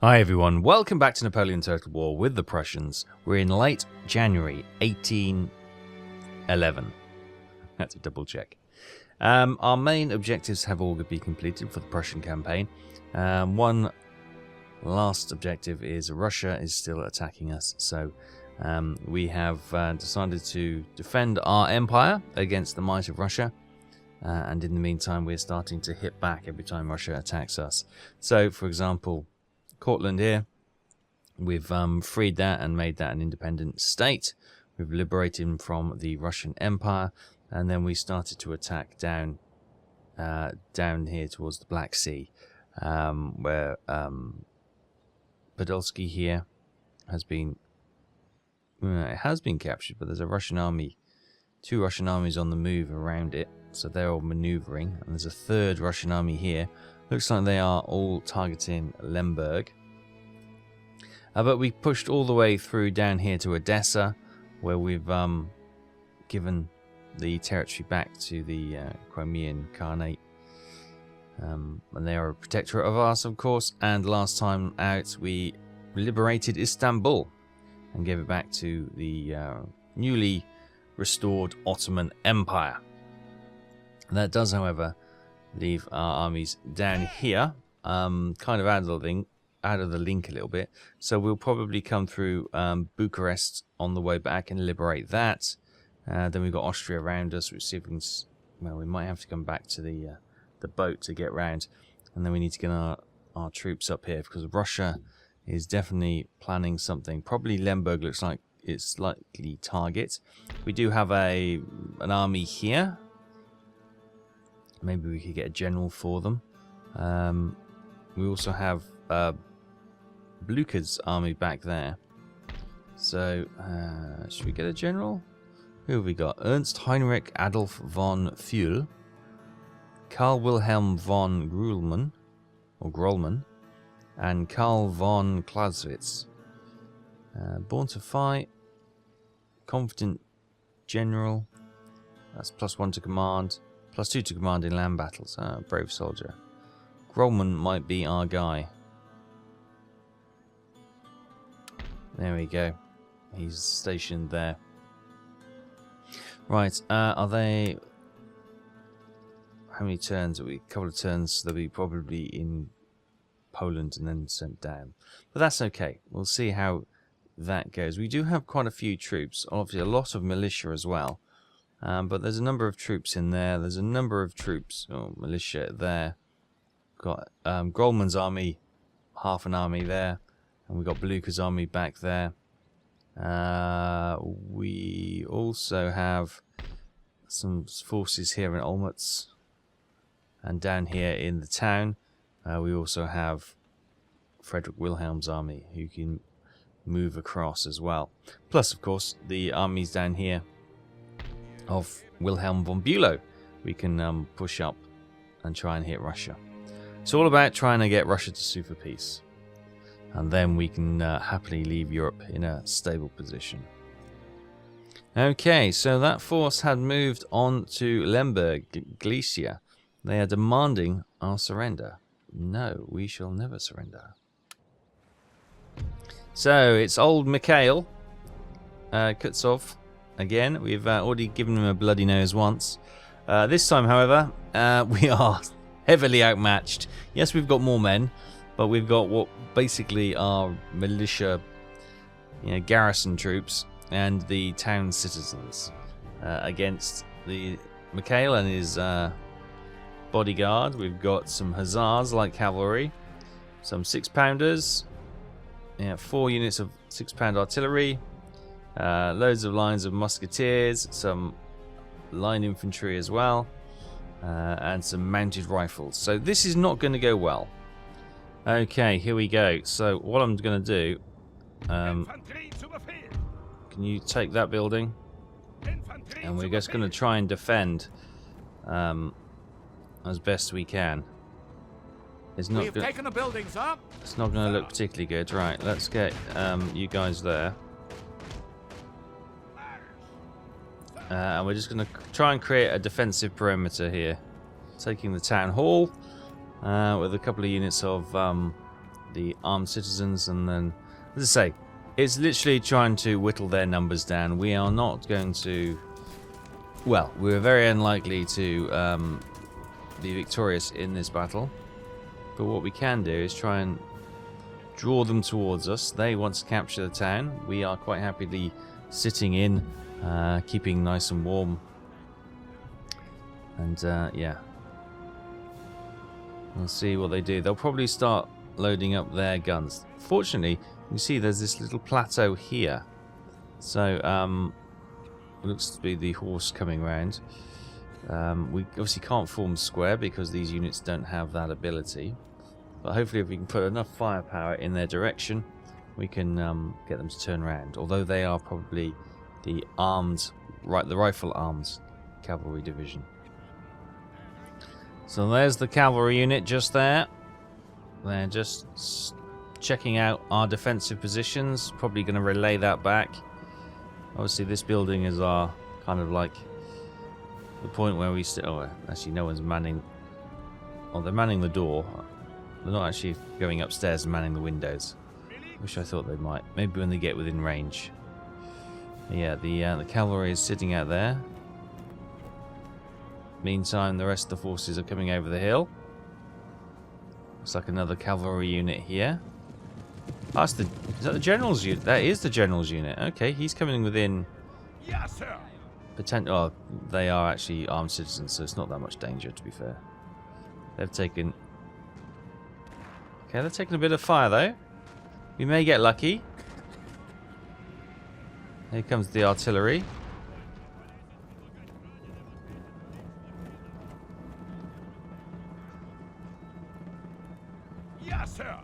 Hi everyone, welcome back to Napoleon Total War with the Prussians. We're in late January 1811. That's a double check. Our main objectives have all been completed for the Prussian campaign. One last objective is Russia is still attacking us, so we have decided to defend our empire against the might of Russia. And in the meantime, we're starting to hit back every time Russia attacks us. So, for example, Cortland here, we've freed that and made that an independent state. We've liberated him from the Russian Empire, and then we started to attack down here towards the Black Sea, where Podolsky here has been captured, but there's a Russian army, two Russian armies on the move around it, so they're all maneuvering, and there's a third Russian army here. Looks like they are all targeting Lemberg. But we pushed all the way through down here to Odessa, where we've given the territory back to the Crimean Khanate. And they are a protectorate of ours, of course. And last time out, we liberated Istanbul and gave it back to the newly restored Ottoman Empire. That does, however, leave our armies down here, kind of out of the link a little bit. So we'll probably come through Bucharest on the way back and liberate that. Then we've got Austria around us, which see if we can. Well, we might have to come back to the boat to get round, and then we need to get our troops up here because Russia is definitely planning something. Probably Lemberg looks like its likely target. We do have an army here. Maybe we could get a general for them. We also have Blucher's army back there. So, should we get a general? Who have we got? Ernst Heinrich Adolf von Pfuel, Karl Wilhelm von Grollmann, and Karl von Clausewitz. Born to fight, confident general. That's +1 to command. +2 to command in land battles. Brave soldier. Grollmann might be our guy. There we go. He's stationed there. Right, are they... How many turns are we? A couple of turns. They'll be probably in Poland and then sent down. But that's okay. We'll see how that goes. We do have quite a few troops. Obviously a lot of militia as well. But there's a number of troops in there. There's a number of troops, militia there. Got Grollmann's army, half an army there. And we've got Blucher's army back there. We also have some forces here in Olmütz. And down here in the town, we also have Frederick Wilhelm's army, who can move across as well. Plus, of course, the armies down here of Wilhelm von Bülow, we can push up and try and hit Russia. It's all about trying to get Russia to sue for peace, and then we can happily leave Europe in a stable position. Okay, so that force had moved on to Lemberg, Galicia. They are demanding our surrender. No, we shall never surrender. So it's old Mikhail Kutsov. Again, we've already given him a bloody nose once. This time, however, we are heavily outmatched. Yes, we've got more men, but we've got what basically are militia, garrison troops and the town citizens against the Mikhail and his bodyguard. We've got some hussars, like cavalry, some 6-pounders, 4 units of 6-pound artillery. Loads of lines of musketeers, some line infantry as well, and some mounted rifles. So this is not going to go well. Okay, here we go. So what I'm going to do, can you take that building? And we're just going to try and defend as best we can. It's not going to look particularly good. Right, let's get you guys there. And we're just going to try and create a defensive perimeter here. Taking the town hall with a couple of units of the armed citizens, and then, as I say, it's literally trying to whittle their numbers down. We are not going to... Well, we're very unlikely to be victorious in this battle. But what we can do is try and draw them towards us. They want to capture the town. We are quite happily sitting in, keeping nice and warm. And yeah, we'll see what they do. They'll probably start loading up their guns. Fortunately, you see there's this little plateau here. So it looks to be the horse coming round. We obviously can't form square because these units don't have that ability. But hopefully if we can put enough firepower in their direction, we can get them to turn around. Although they are probably the armed, the rifle armed cavalry division. So there's the cavalry unit just there. They're just checking out our defensive positions. Probably going to relay that back. Obviously this building is our kind of like the point where we sit. Oh, actually no one's manning. Oh, they're manning the door. They're not actually going upstairs and manning the windows. Wish I thought they might. Maybe when they get within range. Yeah, the cavalry is sitting out there. Meantime, the rest of the forces are coming over the hill. Looks like another cavalry unit here. Oh, is that the general's unit? That is the general's unit. Okay, he's coming within. Yes, sir. Oh, they are actually armed citizens, so it's not that much danger, to be fair. They've taken. Okay, they're taking a bit of fire though. We may get lucky. Here comes the artillery. Yes, sir.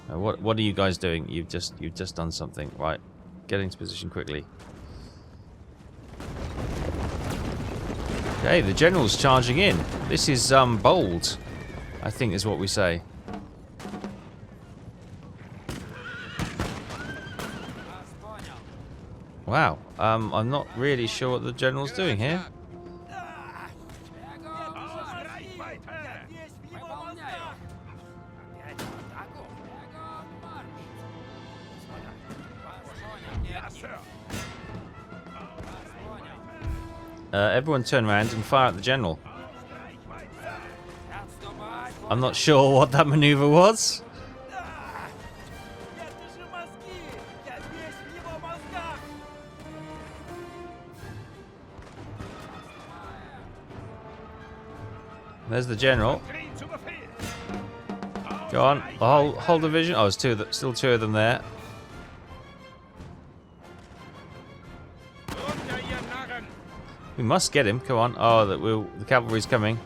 What are you guys doing? You've just done something, right? Get into position quickly. Okay, the general's charging in. This is bold, I think is what we say. Wow, I'm not really sure what the general's doing here. Everyone turn around and fire at the general. I'm not sure what that maneuver was. There's the general. Go on, the whole division. Oh, there's still two of them there. We must get him. Come on. Oh, the cavalry's coming.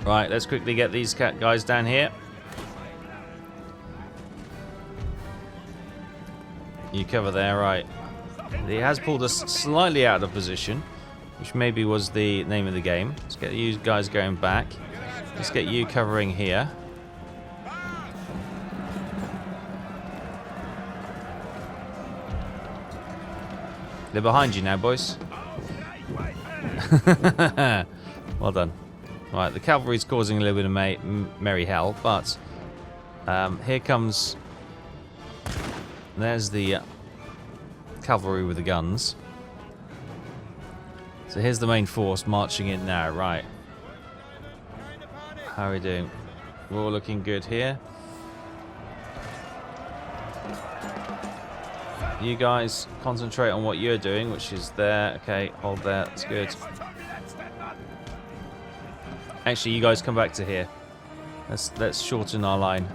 Right, let's quickly get these guys down here. You cover there, right. He has pulled us slightly out of position, which maybe was the name of the game. Let's get you guys going back. Let's get you covering here. They're behind you now, boys. Well done. Right, the cavalry's causing a little bit of merry hell, but here comes... There's the cavalry with the guns. So here's the main force marching in now, right. How are we doing? We're all looking good here. You guys concentrate on what you're doing, which is there. Okay, hold there. That's good. Actually, you guys come back to here. Let's shorten our line.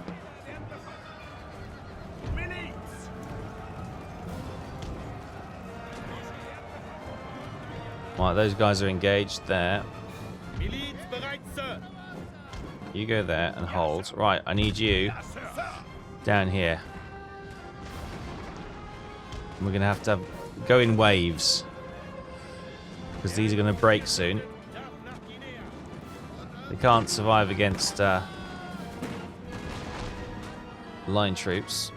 Right, those guys are engaged there. You go there and hold. Right, I need you down here. We're going to have go in waves, because these are going to break soon. They can't survive against line troops.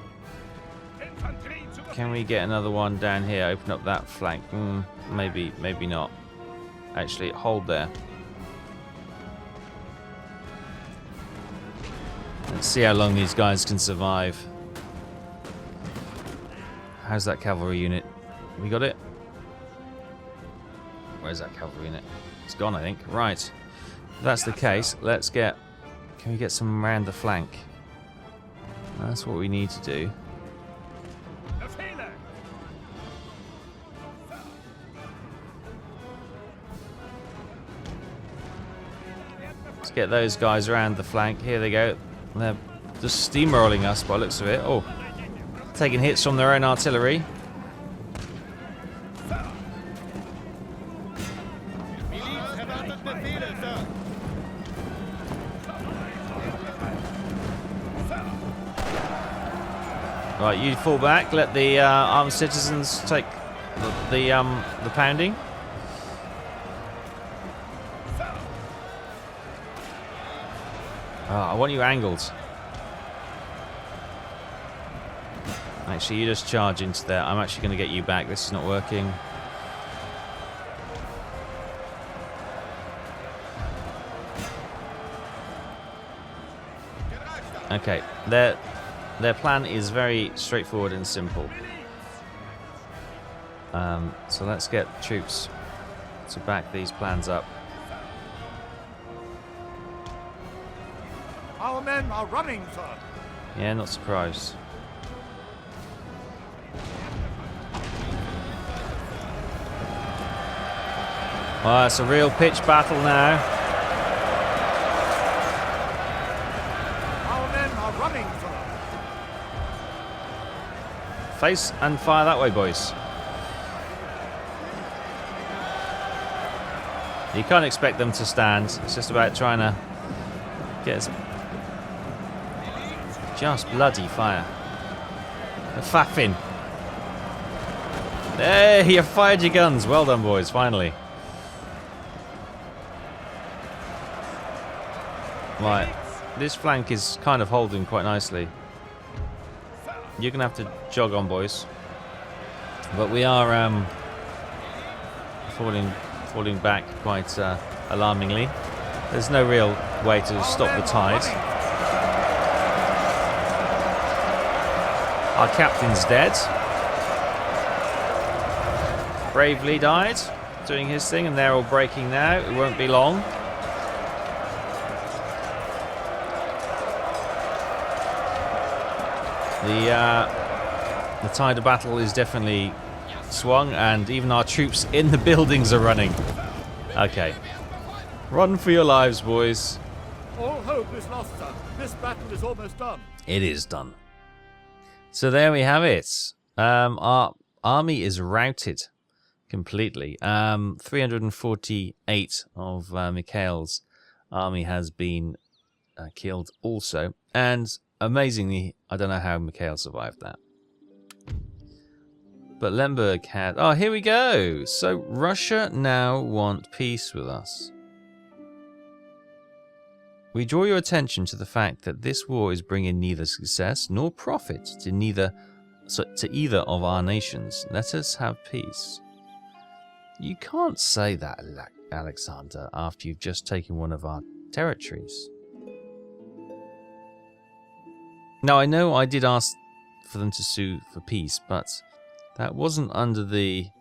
Can we get another one down here? Open up that flank. Maybe, maybe not. Actually, hold there. Let's see how long these guys can survive. How's that cavalry unit? We got it? Where's that cavalry unit? It's gone, I think. Right. If that's the case, let's get... Can we get some around the flank? That's what we need to do. Let's get those guys around the flank. Here they go. They're just steamrolling us by the looks of it. Oh, taking hits from their own artillery. Right, you fall back. Let the armed citizens take the pounding. I want you angled. Actually, you just charge into there. I'm actually going to get you back. This is not working. Okay, their plan is very straightforward and simple. So let's get troops to back these plans up. Our men are running, sir. Yeah, not surprised. Oh, it's a real pitched battle now. Our men are running, sir. Face and fire that way, boys. You can't expect them to stand. It's just about trying to get us. Just bloody fire. The faffing. There, you fired your guns. Well done, boys, finally. Right, this flank is kind of holding quite nicely. You're going to have to jog on, boys. But we are falling back quite alarmingly. There's no real way to stop the tide. Our captain's dead. Bravely died, doing his thing, and they're all breaking now. It won't be long. The tide of battle is definitely swung, and even our troops in the buildings are running. Okay. Run for your lives, boys. All hope is lost, sir. This battle is almost done. It is done. So there we have it. Our army is routed completely. 348 of Mikhail's army has been killed also. And amazingly, I don't know how Mikhail survived that. But Lemberg had... Oh, here we go. So Russia now want peace with us. We draw your attention to the fact that this war is bringing neither success nor profit to either of our nations. Let us have peace. You can't say that, Alexander, after you've just taken one of our territories. Now, I know I did ask for them to sue for peace, but that wasn't under the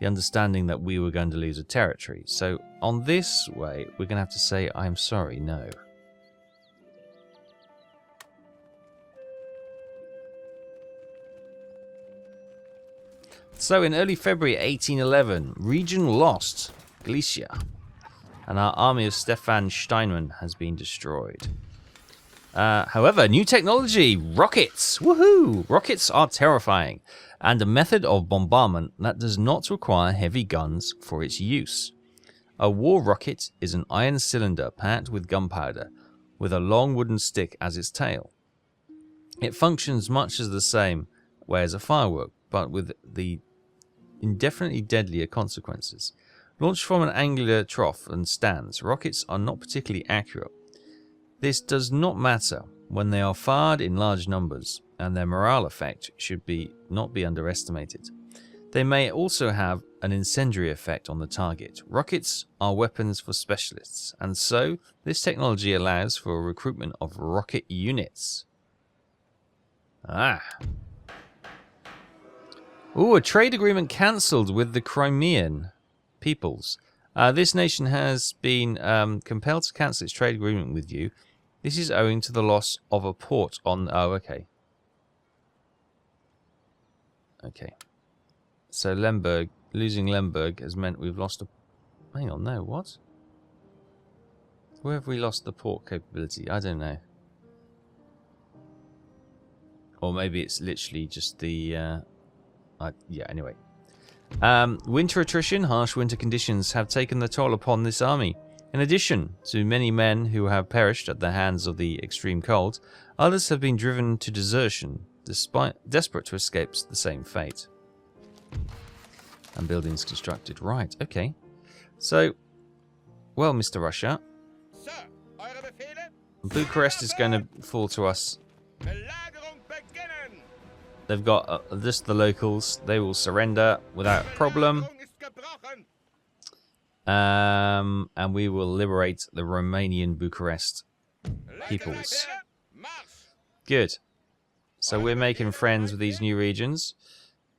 understanding that we were going to lose a territory. So on this way, we're going to have to say, I'm sorry, no. So in early February 1811, region lost, Galicia, and our army of Stefan Steinmann has been destroyed. However, new technology, rockets, woohoo! Rockets are terrifying, and a method of bombardment that does not require heavy guns for its use. A war rocket is an iron cylinder packed with gunpowder, with a long wooden stick as its tail. It functions much as the same way as a firework, but with the indefinitely deadlier consequences. Launched from an angular trough and stands, rockets are not particularly accurate. This does not matter when they are fired in large numbers. and their morale effect should not be underestimated. They may also have an incendiary effect on the target. Rockets are weapons for specialists, and so this technology allows for a recruitment of rocket units. Ah. Ooh, a trade agreement cancelled with the Crimean peoples. This nation has been compelled to cancel its trade agreement with you. This is owing to the loss of a port on... Oh, okay. Okay. So Lemberg, losing Lemberg has meant we've lost a... Hang on, no, what? Where have we lost the port capability? I don't know. Or maybe it's literally just the... yeah, anyway. Winter attrition, harsh winter conditions have taken their toll upon this army. In addition to many men who have perished at the hands of the extreme cold, others have been driven to desertion, desperate to escape the same fate. And buildings constructed. Right, okay. So, well, Mr. Russia, Bucharest is going to fall to us. They've got just the locals. They will surrender without problem. And we will liberate the Romanian Bucharest peoples. Good. So we're making friends with these new regions.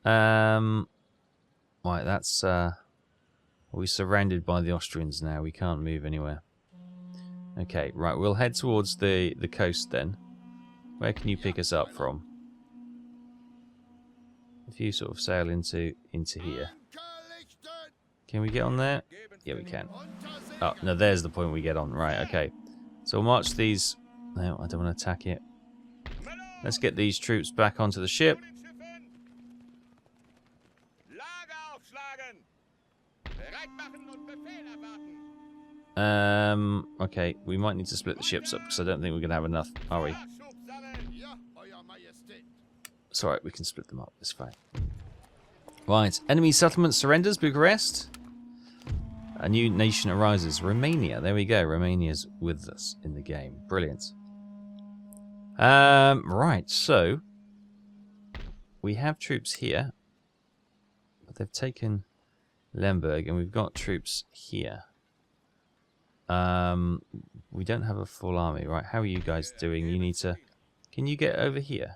Right, that's... we're surrounded by the Austrians now. We can't move anywhere. Okay, right. We'll head towards the coast then. Where can you pick us up from? If you sort of sail into here. Can we get on there? Yeah, we can. Oh, no, there's the point we get on. Right, okay. So we'll march these... No, I don't want to attack it. Let's get these troops back onto the ship. Okay, we might need to split the ships up because I don't think we're going to have enough, are we? It's alright, we can split them up. It's fine. Right, enemy settlement surrenders, Bucharest. A new nation arises, Romania. There we go, Romania's with us in the game. Brilliant. Right, so we have troops here, but they've taken Lemberg, and we've got troops here. We don't have a full army, right? How are you guys doing? You need to... Can you get over here?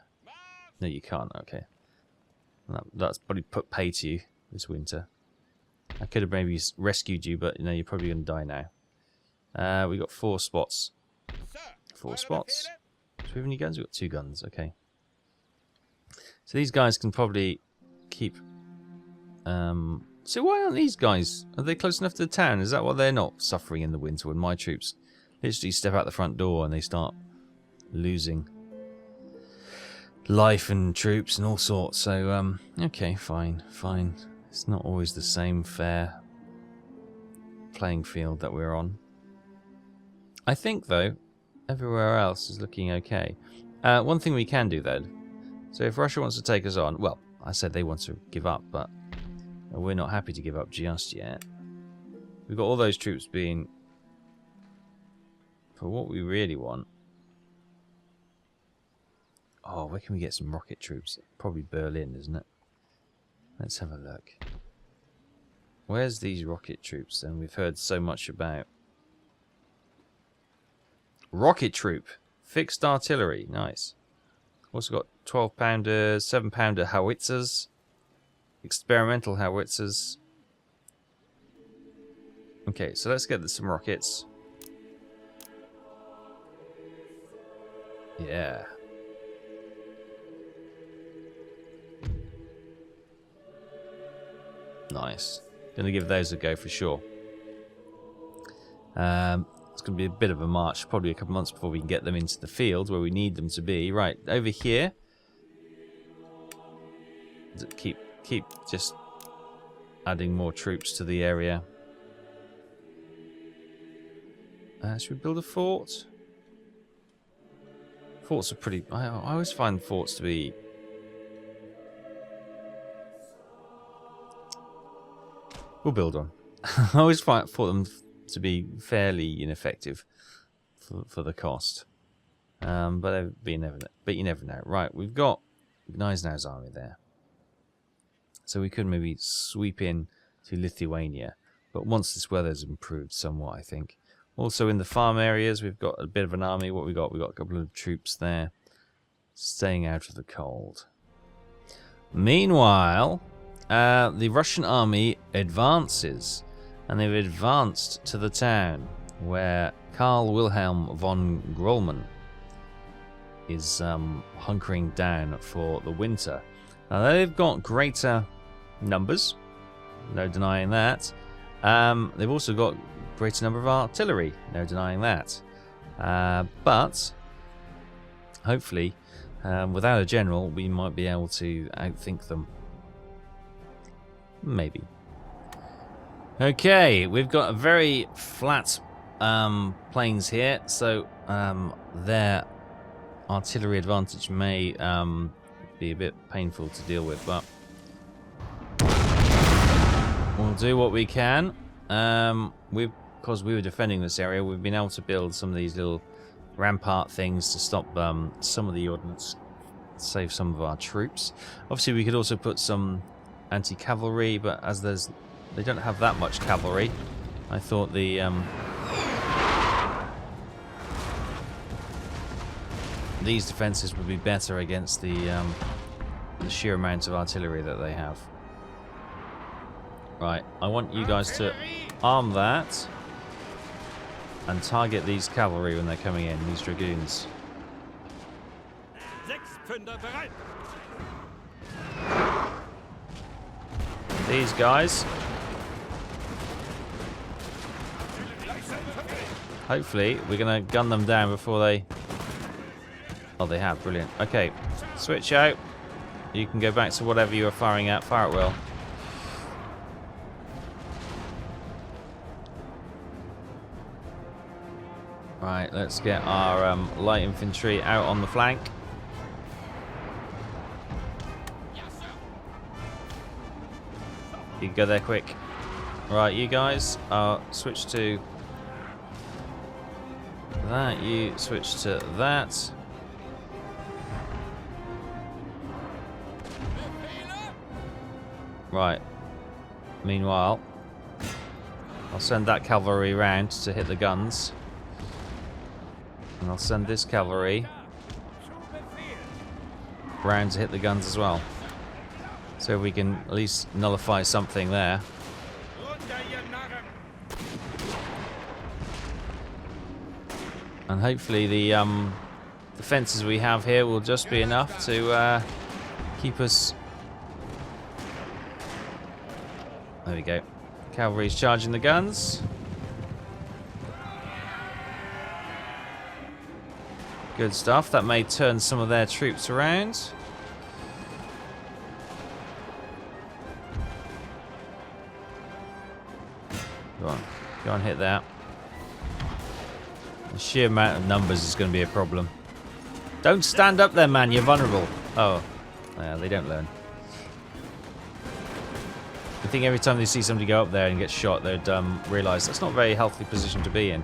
No, you can't. Okay. That's probably put pay to you this winter. I could have maybe rescued you, but you know, you're probably going to die now. We got 4 spots. 4 spots. Do we have any guns? We've got 2 guns. Okay. So these guys can probably keep... So why aren't these guys? Are they close enough to the town? Is that why they're not suffering in the winter when my troops literally step out the front door and they start losing life and troops and all sorts? So, okay, fine. It's not always the same fair playing field that we're on. I think, though, everywhere else is looking okay. One thing we can do, then. So if Russia wants to take us on... Well, I said they want to give up, but we're not happy to give up just yet. We've got all those troops being... For what we really want... Oh, where can we get some rocket troops? Probably Berlin, isn't it? Let's have a look. Where's these rocket troops then we've heard so much about? Rocket troop. Fixed artillery. Nice. Also got 12-pounder, 7-pounder howitzers. Experimental howitzers. Okay, so let's get some rockets. Yeah. Nice. Gonna give those a go for sure. It's gonna be a bit of a march, probably a couple months before we can get them into the field where we need them to be. Right, over here. Keep just adding more troops to the area. Should we build a fort? Forts are pretty... I always find forts to be... We'll build one. I always thought them to be fairly ineffective for the cost. But you never know. Right, we've got Gneisenau's army there. So we could maybe sweep in to Lithuania. But once this weather's improved somewhat, I think. Also in the farm areas, we've got a bit of an army. What we got? We've got a couple of troops there. Staying out of the cold. Meanwhile, the Russian army advances. And they've advanced to the town where Karl Wilhelm von Grolman is hunkering down for the winter. Now they've got greater numbers, no denying that. They've also got greater number of artillery, no denying that. But hopefully, without a general, we might be able to outthink them. Maybe. Okay, we've got a very flat plains here, so their artillery advantage may be a bit painful to deal with, but we'll do what we can. Because we were defending this area, we've been able to build some of these little rampart things to stop some of the ordnance, save some of our troops. Obviously, we could also put some anti-cavalry, but as they don't have that much cavalry, I thought these defenses would be better against the sheer amount of artillery that they have. Right, I want you guys to arm that and target these cavalry when they're coming in, these dragoons. These guys. Hopefully, we're going to gun them down before they... Oh, they have. Brilliant. Okay, switch out. You can go back to whatever you were firing at. Fire at will. Right, let's get our light infantry out on the flank. You can go there quick. Right, you guys switch to that. You switch to that. Right. Meanwhile, I'll send that cavalry round to hit the guns. And I'll send this cavalry round to hit the guns as well. So we can at least nullify something there. And hopefully the defences we have here will just be enough to keep us... There we go. Cavalry's charging the guns. Good stuff. That may turn some of their troops around. Go on, hit that. The sheer amount of numbers is going to be a problem. Don't stand up there, man. You're vulnerable. Oh, yeah, they don't learn. I think every time they see somebody go up there and get shot, they'd realise that's not a very healthy position to be in.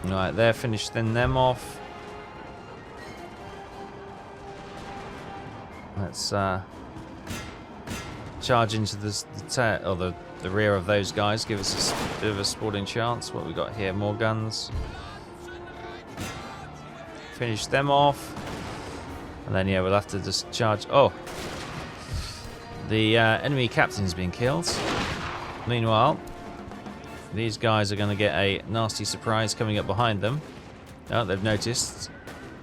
Right, they're finished. Thin them off. Let's charge into the rear of those guys. Give us a bit of a sporting chance. What we got here? More guns. Finish them off. And then, yeah, we'll have to just charge... Oh! The enemy captain's been killed. Meanwhile, these guys are going to get a nasty surprise coming up behind them. Oh, they've noticed.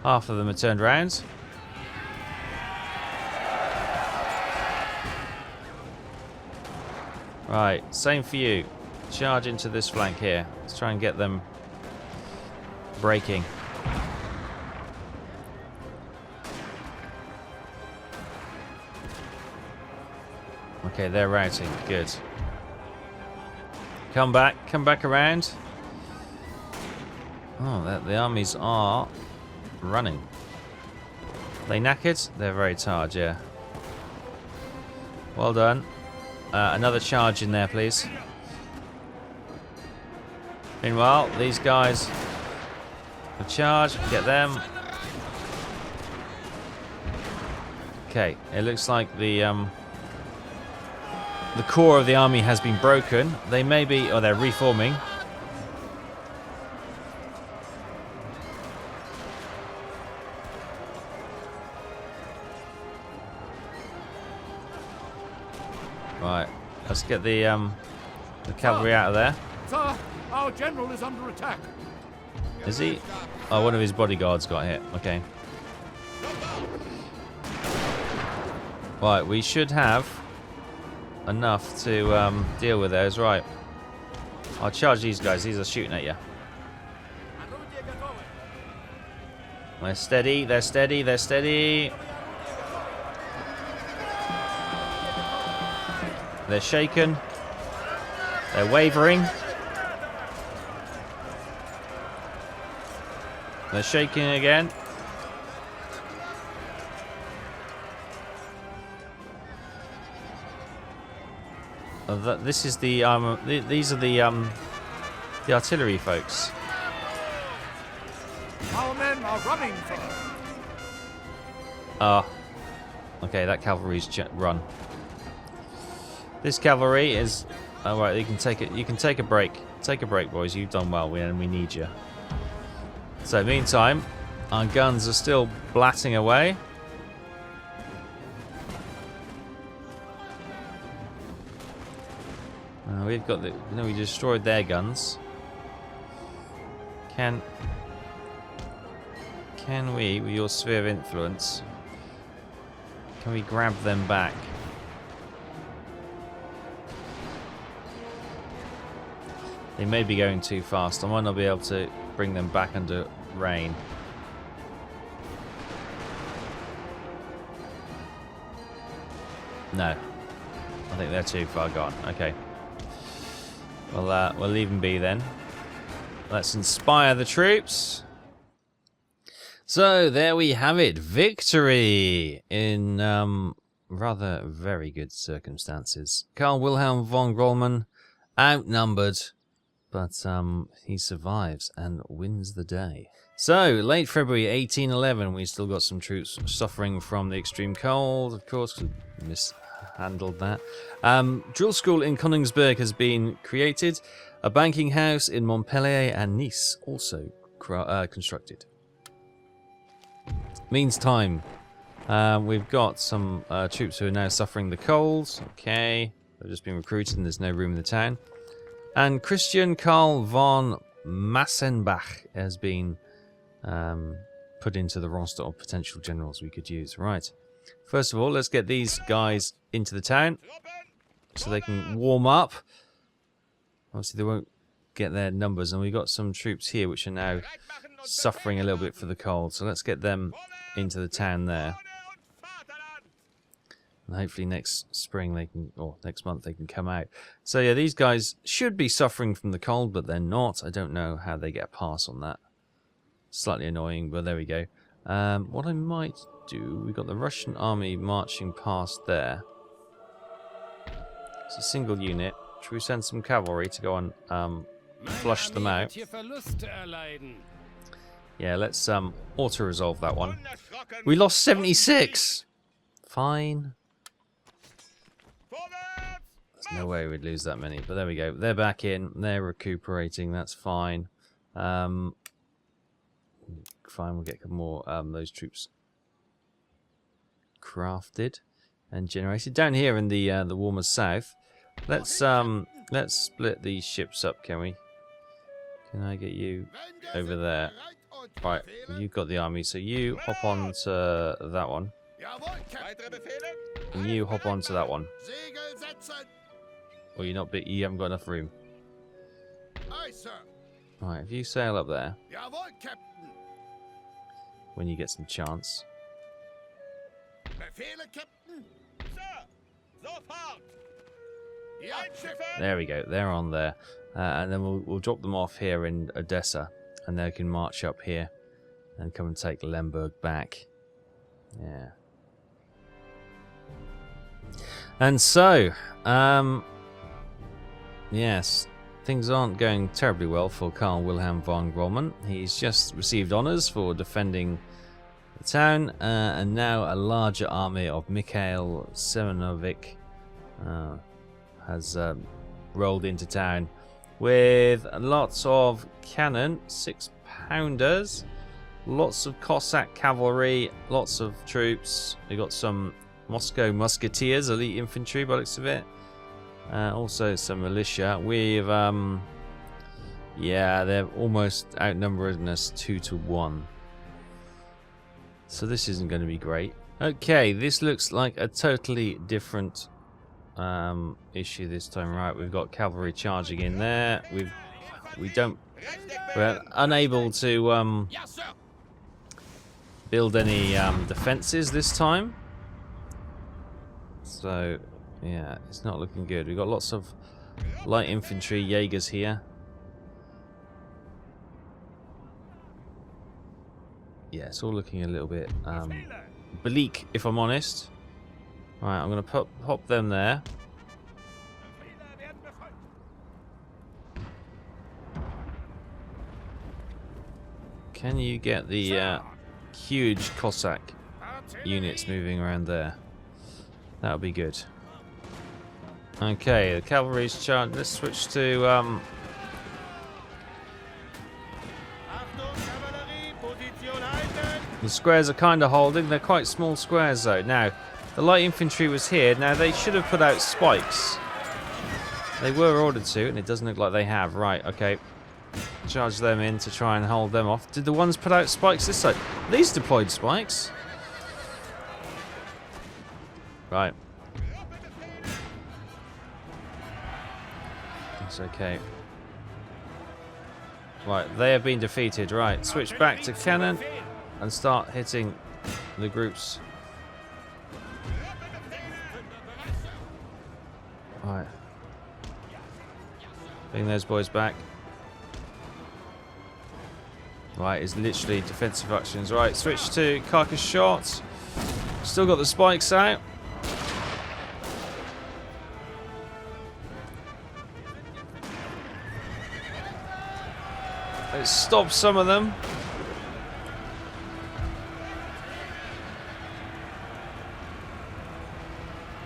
Half of them are turned around. Right, same for you. Charge into this flank here. Let's try and get them breaking. Okay, they're routing. Good. Come back around. Oh, the armies are running. Are they knackered? They're very tired, yeah. Well done. Another charge in there, please. Meanwhile, these guys will charge, get them. Okay, it looks like the core of the army has been broken. They may be, or they're reforming. Right, let's get the cavalry out of there. Sir, our general is under attack. Is he? Oh, one of his bodyguards got hit. Okay. Right, we should have enough to deal with those. Right. I'll charge these guys. These are shooting at you. They're steady. They're steady. They're steady. They're shaken. They're wavering. They're shaking again. This is the these are the artillery folks. Our men are running, sir. Okay, that cavalry's run. This cavalry is right. You can take it. You can take a break. Take a break, boys. You've done well, and we need you. So, meantime, our guns are still blatting away. We've got the. No, we destroyed their guns. Can we, with your sphere of influence, can we grab them back? They may be going too fast. I might not be able to bring them back under rain. No. I think they're too far gone. Okay. Well, we'll leave them be then. Let's inspire the troops. So, there we have it. Victory in rather very good circumstances. Karl Wilhelm von Grollmann outnumbered, but he survives and wins the day. So, late February 1811, we still got some troops suffering from the extreme cold, of course, mishandled that. Drill school in Königsberg has been created. A banking house in Montpellier and Nice also constructed. Meantime, we've got some troops who are now suffering the cold. Okay, they've just been recruited and there's no room in the town. And Christian Karl von Massenbach has been put into the roster of potential generals we could use. Right. First of all, let's get these guys into the town so they can warm up. Obviously, they won't get their numbers. And we've got some troops here which are now suffering a little bit for the cold. So let's get them into the town there. And hopefully next spring they can, or next month they can come out. So yeah, these guys should be suffering from the cold, but they're not. I don't know how they get a pass on that. Slightly annoying, but there we go. What I might do, we've got the Russian army marching past there. It's a single unit. Should we send some cavalry to go and flush them out? Yeah, let's auto-resolve that one. We lost 76! Fine. There's no way we'd lose that many, but there we go. They're back in. They're recuperating. That's fine. Fine, we'll get more those troops crafted and generated. Down here in the warmer south, let's split these ships up, can we? Can I get you over there? Right, you've got the army, so you hop on to that one. And you hop on to that one. Or you're not big, you haven't got enough room. Right, if you sail up there when you get some chance. There we go, they're on there. And then we'll drop them off here in Odessa, and they can march up here and come and take Lemberg back. Yeah. And so, yes, things aren't going terribly well for Karl Wilhelm von Roman. He's just received honours for defending the town, and now a larger army of Mikhail Semyonovich has rolled into town with lots of cannon, 6-pounders, lots of Cossack cavalry, lots of troops. They got some Moscow musketeers, elite infantry by the looks of it. Also some militia. We've yeah, they're almost outnumbering us 2-1. So this isn't going to be great. Okay, this looks like a totally different issue this time. Right, we've got cavalry charging in there. We're unable to build any defenses this time. So yeah, it's not looking good. We've got lots of light infantry Jaegers here. Yeah, it's all looking a little bit bleak, if I'm honest. Right, I'm going to pop them there. Can you get the huge Cossack units moving around there? That would be good. Okay, the cavalry's charged. Let's switch to the squares are kind of holding. They're quite small squares though. Now, the light infantry was here. Now, they should have put out spikes. They were ordered to, and it doesn't look like they have. Right, okay. Charge them in to try and hold them off. Did the ones put out spikes this side? These deployed spikes. Right. It's okay. Right, they have been defeated. Right, switch back to cannon and start hitting the groups. Right. Bring those boys back. Right, it's literally defensive actions. Right, switch to carcass shot. Still got the spikes out. Let's stop some of them.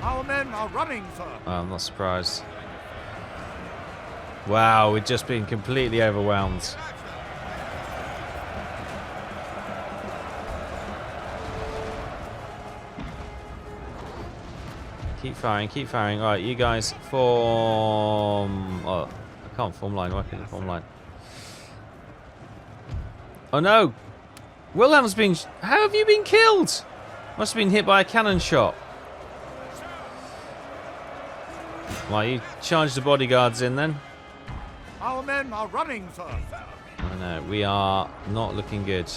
Our men are running, sir. Oh, I'm not surprised. Wow, we've just been completely overwhelmed. Keep firing, keep firing. Alright, you guys form... Oh, I can't form line. Why can't I form line? Oh no! Wilhelm's been... How have you been killed? Must have been hit by a cannon shot. Right, you charge the bodyguards in then. Our men are running, sir. I know, we are not looking good.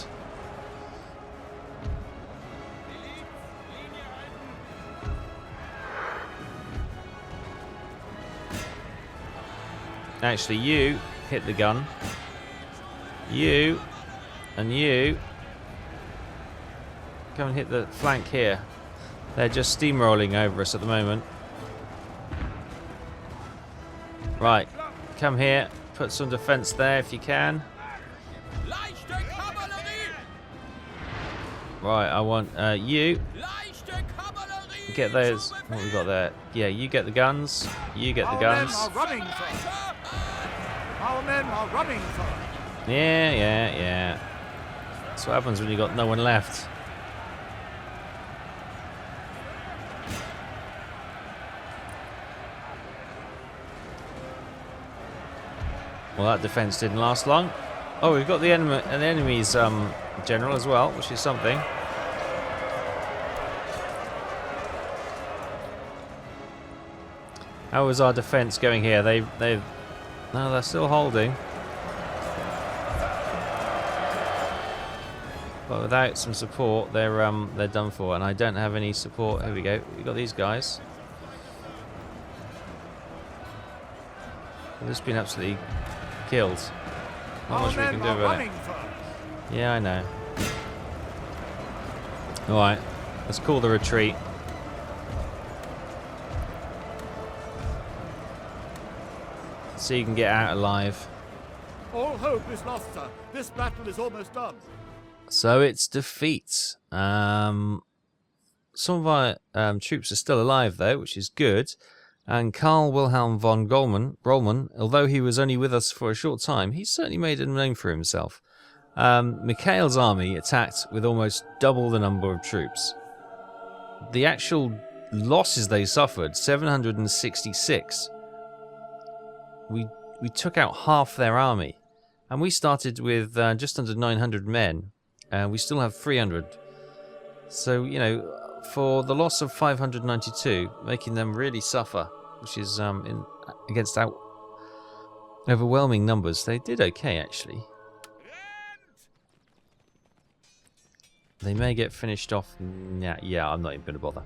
Actually, you hit the gun. You and you come and hit the flank here. They're just steamrolling over us at the moment. Right, come here. Put some defense there if you can. Right, I want you. Get those. What we got there? Yeah, you get the guns. You get the guns. Our men are running, sir. Our men are running, sir. Yeah. That's what happens when you got no one left. Well, that defense didn't last long. Oh, we've got the enemy's general as well, which is something. How was our defense going here? No, they're still holding. But without some support, they're done for. And I don't have any support. Here we go. We got these guys. They've just been absolutely killed. Not much we can do about it. Yeah, I know. Alright, let's call the retreat. so you can get out alive. All hope is lost, sir. This battle is almost done. So it's defeat. Some of our troops are still alive, though, which is good. And Karl Wilhelm von Rollman, although he was only with us for a short time, he certainly made a name for himself. Mikhail's army attacked with almost double the number of troops. The actual losses they suffered, 766. We took out half their army. And we started with just under 900 men. And we still have 300. So, you know, for the loss of 592, making them really suffer, which is against overwhelming numbers. They did okay, actually. They may get finished off. Yeah, I'm not even going to bother.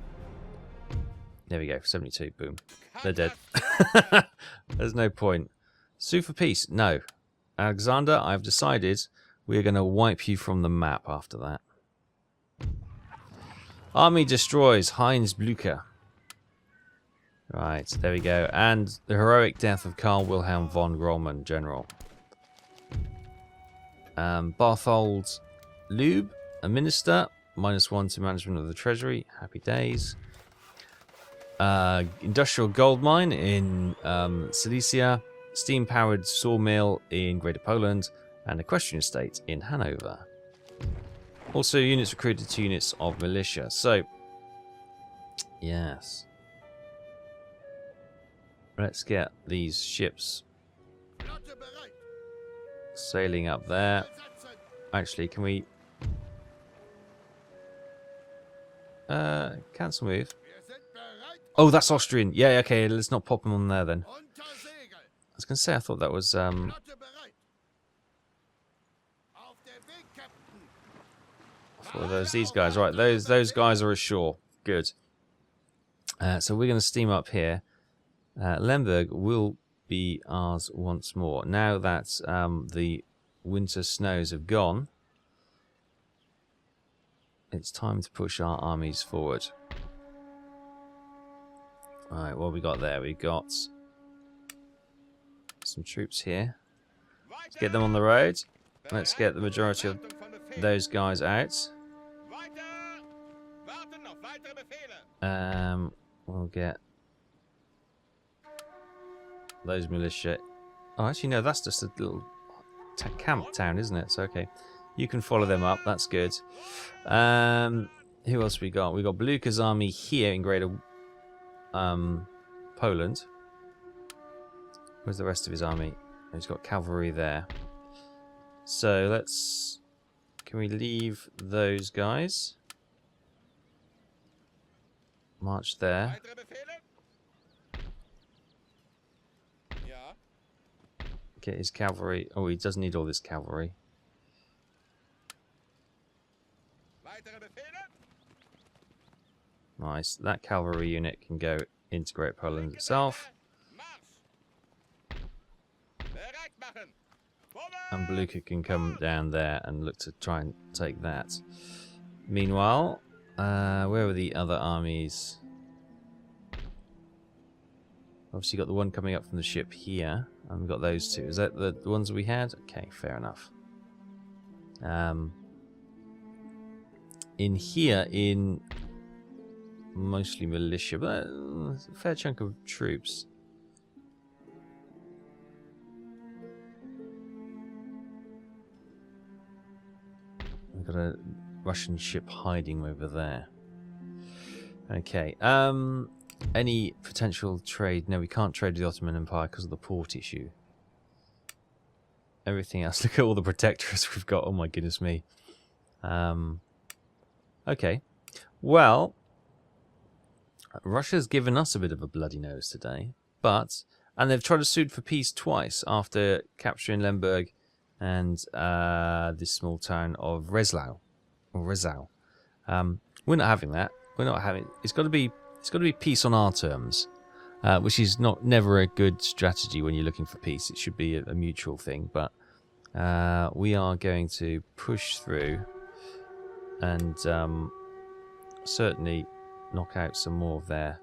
There we go, 72, boom. They're dead. There's no point. Sue for peace? No. Alexander, I've decided we're going to wipe you from the map after that. Army destroys Heinz Blücher. Right, there we go. And the heroic death of Karl Wilhelm von Rollman, General. Barthold Lube, a minister. -1 to management of the treasury. Happy days. Industrial gold mine in Silesia. Steam-powered sawmill in Greater Poland. And equestrian estate in Hanover. Also, units recruited to units of militia. So, yes. Let's get these ships sailing up there. Actually, can we... cancel move. Oh, that's Austrian. Yeah, okay, let's not pop them on there then. I was going to say, I thought that was... For these guys, right? Those guys are ashore. Good. So we're going to steam up here. Lemberg will be ours once more. Now that the winter snows have gone, it's time to push our armies forward. Right, what have we got there? We got some troops here. Let's get them on the road. Let's get the majority of those guys out. We'll get those militia. Oh, actually, no, that's just a little camp town, isn't it? So, okay. You can follow them up. That's good. Who else we got? We got Blücher's army here in Greater Poland. Where's the rest of his army? He's got cavalry there. So, let's... Can we leave those guys? March there. Get his cavalry. Oh, he doesn't need all this cavalry. Nice. That cavalry unit can go into Great Poland itself. And Blücher can come down there and look to try and take that. Meanwhile, where were the other armies? Obviously got the one coming up from the ship here. And we've got those two. Is that the ones we had? Okay, fair enough. In here, in mostly militia, but a fair chunk of troops. We've got a Russian ship hiding over there. Okay. Any potential trade? No, we can't trade with the Ottoman Empire because of the port issue. Everything else. Look at all the protectorates we've got. Oh my goodness me. Okay. Well, Russia's given us a bit of a bloody nose today, and they've tried to sue for peace twice after capturing Lemberg and this small town of Rezlau. We're not having that. We're not having. It's got to be peace on our terms, which is never a good strategy when you're looking for peace. It should be a mutual thing, but we are going to push through and certainly knock out some more of their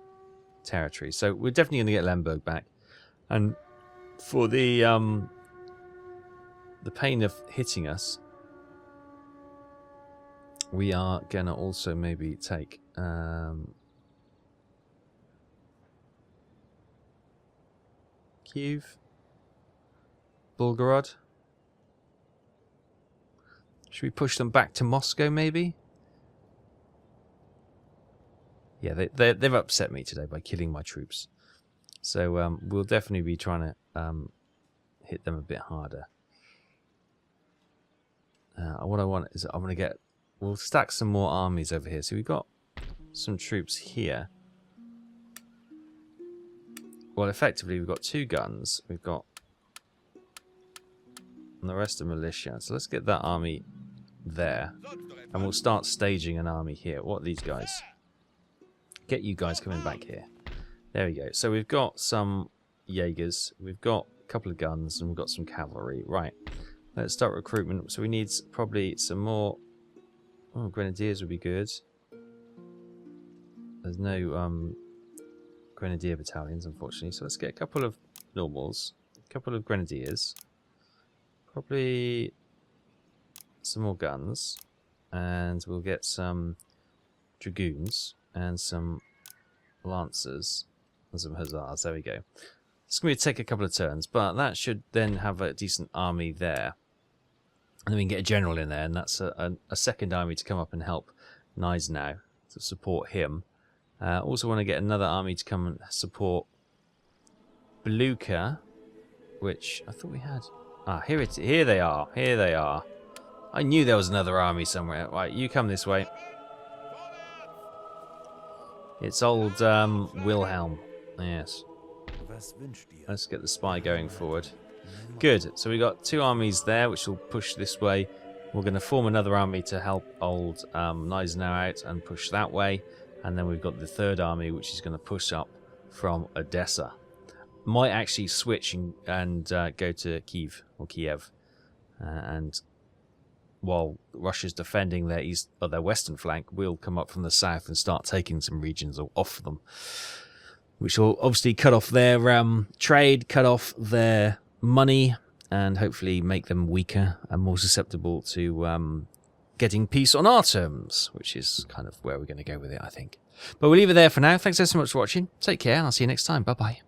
territory. So we're definitely going to get Lemberg back, and for the pain of hitting us, we are gonna also maybe take Kyiv, Bulgarod. Should we push them back to Moscow, maybe? Yeah, they've upset me today by killing my troops. So we'll definitely be trying to hit them a bit harder. What I want is I'm going to get... We'll stack some more armies over here. So we've got some troops here. Well, effectively, we've got 2 guns. We've got... And the rest are militia. So let's get that army there. And we'll start staging an army here. What are these guys? Get you guys coming back here. There we go. So we've got some Jaegers. We've got a couple of guns. And we've got some cavalry. Right. Let's start recruitment. So we need probably some more... Oh, grenadiers would be good. There's no grenadier battalions, unfortunately. So let's get a couple of normals. A couple of grenadiers. Probably some more guns. And we'll get some dragoons. And some lancers. And some hussars. There we go. It's going to take a couple of turns. But that should then have a decent army there. And then we can get a general in there, and that's a second army to come up and help Gneisenau to support him. Also want to get another army to come and support Blucher, which I thought we had. Ah, here they are. Here they are. I knew there was another army somewhere. Right, you come this way. It's old Wilhelm. Yes. Let's get the spy going forward. Good. So we got 2 armies there, which will push this way. We're going to form another army to help old Gneisenau out and push that way. And then we've got the 3rd army, which is going to push up from Odessa. Might actually switch and go to Kyiv or Kiev. And while Russia's defending their their western flank, we'll come up from the south and start taking some regions off them, which will obviously cut off their trade, cut off their money, and hopefully make them weaker and more susceptible to getting peace on our terms, which is kind of where we're going to go with it, I think. But we'll leave it there for now. Thanks so much for watching. Take care, and I'll see you next time. Bye-bye.